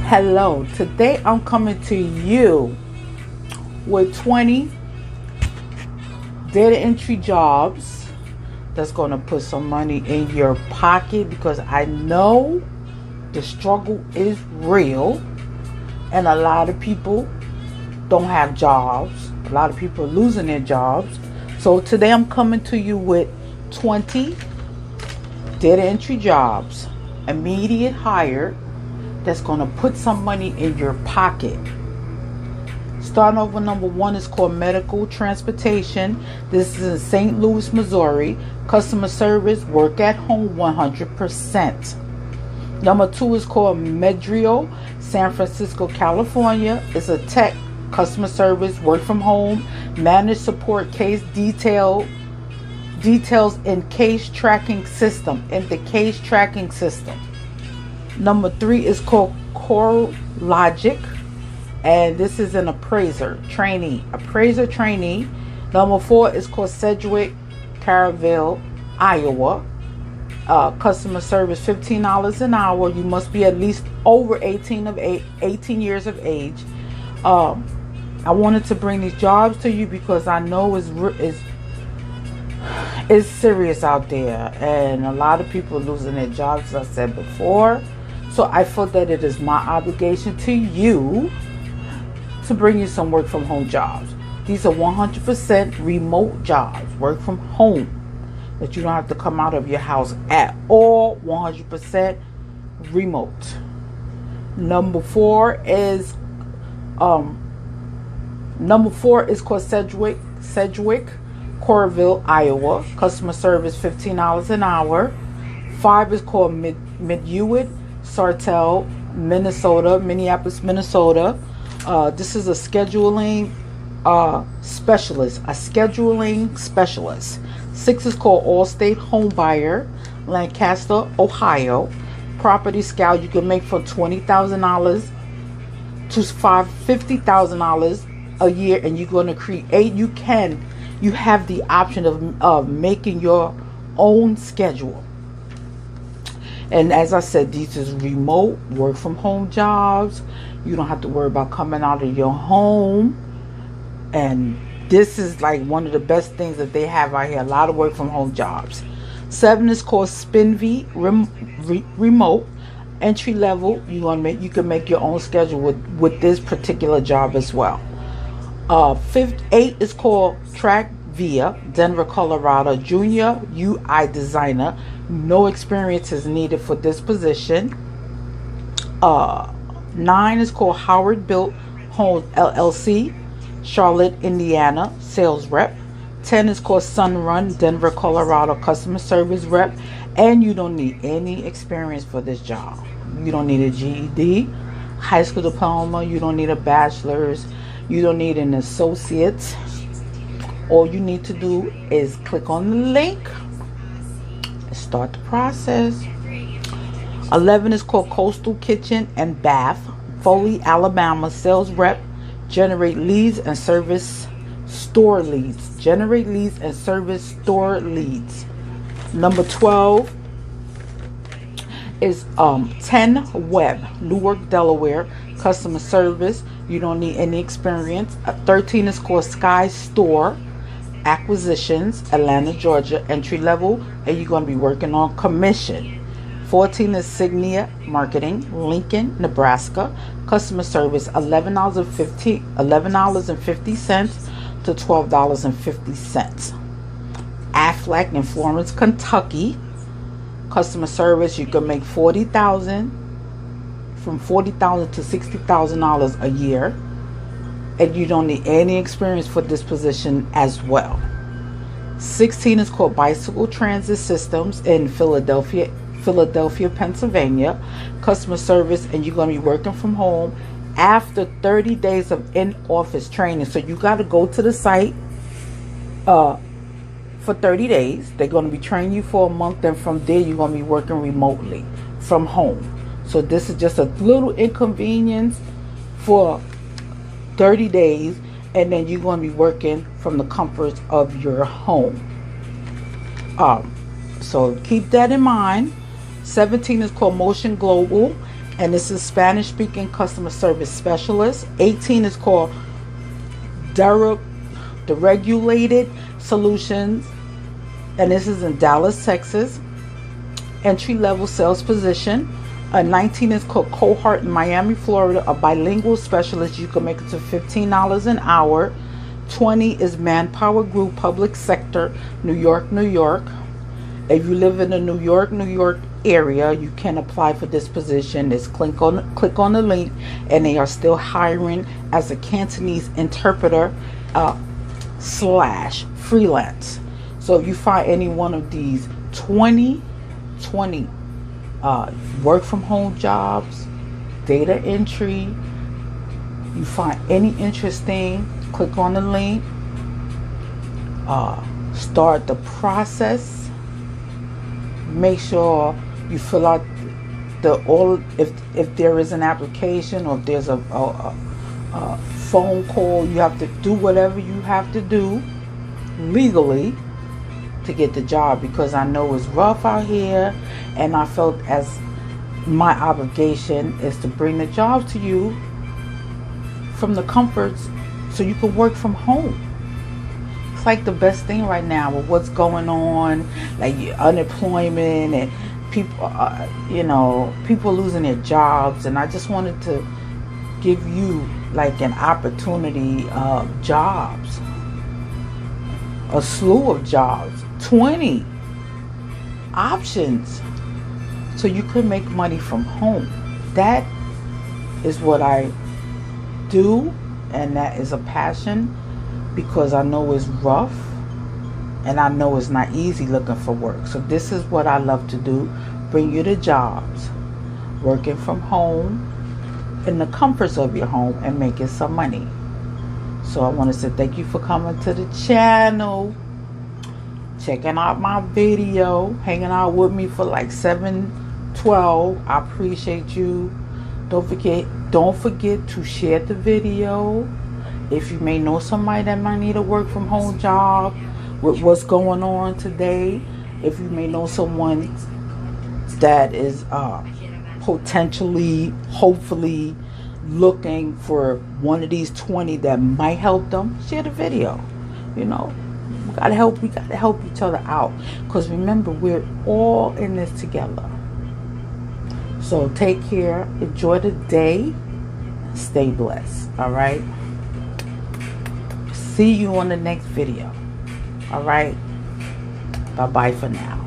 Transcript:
Hello, today I'm coming to you with 20 data entry jobs that's going to put some money in your pocket, because I know the struggle is real and a lot of people don't have jobs. A lot of people are losing their jobs. So today I'm coming to you with 20 data entry jobs, immediate hire, that's going to put some money in your pocket. Starting off with number one is called medical transportation. This is in St. Louis, Missouri. Customer service, work at home 100%. Number two is called Medrio San Francisco, California. It's a tech customer service, work from home, manage support case details in case tracking system, Number three is called CoreLogic, and this is an Appraiser Trainee. Number four is called Sedgwick Coralville IA. Customer service, $15 an hour. You must be at least over 18 years of age. I wanted to bring these jobs to you because I know it's serious out there, and a lot of people are losing their jobs, as I said before. So I felt that it is my obligation to you to bring you some work from home jobs. These are 100% remote jobs, work from home, that you don't have to come out of your house at all. 100% remote. Number four is called Sedgwick Coralville IA. Customer service, $15 an hour. Five is called Meduit Sartell, Minneapolis, Minnesota. This is a scheduling specialist. Six is called Allstate home buyer, Lancaster, Ohio. Property scout, you can make from $20,000 to $50,000 a year, and you're going to create. You have the option of making your own schedule. And as I said, these is remote work from home jobs. You don't have to worry about coming out of your home. And this is like one of the best things that they have out here. A lot of work from home jobs. Seven is called Spinvi Remote. Entry level. You can make your own schedule with this particular job as well. Eight is called TrackVia Denver, Colorado. Junior UI designer. No experience is needed for this position. 9 is called Howard Built Homes LLC, Charlotte, Indiana, sales rep. 10 is called Sunrun Denver, Colorado, customer service rep. And you don't need any experience for this job. You don't need a GED, high school diploma. You don't need a bachelor's. You don't need an associate. All you need to do is click on the link and start the process. 11 is called Coastal Kitchen and Bath, Foley, Alabama, sales rep. Generate leads and service store leads. Number 12 is 10 Web, Newark, Delaware, customer service. You don't need any experience. 13 is called Sky Store Acquisitions, Atlanta, Georgia, entry level, and you're going to be working on commission. 14 is Signia Marketing, Lincoln, Nebraska, customer service, $11.50 to $12.50. Aflac in Florence, Kentucky, customer service, you can make from $40,000 to $60,000 a year, and you don't need any experience for this position as well. 16 is called Bicycle Transit Systems in Philadelphia, Pennsylvania, customer service, and you're going to be working from home after 30 days of in-office training. So you got to go to the site for 30 days. They're going to be training you for a month, and from there you're going to be working remotely from home. So this is just a little inconvenience for 30 days, and then you're going to be working from the comforts of your home. So keep that in mind. 17 is called Motion Global and this is Spanish speaking customer service specialist. 18 is called Deregulated Solutions, and this is in Dallas, Texas. Entry level sales position. 19 is called Cohort in Miami, Florida, a bilingual specialist. You can make it to $15 an hour. 20 is Manpower Group, public sector, New York, New York. If you live in the New York area, you can apply for this position. Just click on the link, and they are still hiring as a Cantonese interpreter / freelance. So if you find any one of these 20 work from home jobs, data entry, you find any interesting, click on the link, start the process. Make sure you fill out if there is an application, or if there's a phone call, you have to do whatever you have to do legally to get the job, because I know it's rough out here, and I felt as my obligation is to bring the job to you from the comforts so you can work from home. It's like the best thing right now with what's going on, like unemployment and people, people losing their jobs. And I just wanted to give you like an opportunity of jobs, a slew of jobs, 20 options, so you could make money from home. That is what I do, and that is a passion, because I know it's rough and I know it's not easy looking for work. So this is what I love to do, bring you the jobs, working from home in the comforts of your home and making some money. So I want to say thank you for coming to the channel, checking out my video, hanging out with me for like 7-12. I appreciate you. Don't forget to share the video. If you may know somebody that might need a work from home job with what's going on today, if you may know someone that is potentially, hopefully looking for one of these 20 that might help them, share the video. We gotta help each other out, because remember, we're all in this together. So take care, enjoy the day, stay blessed. All right, see you on the next video. All right, bye bye for now.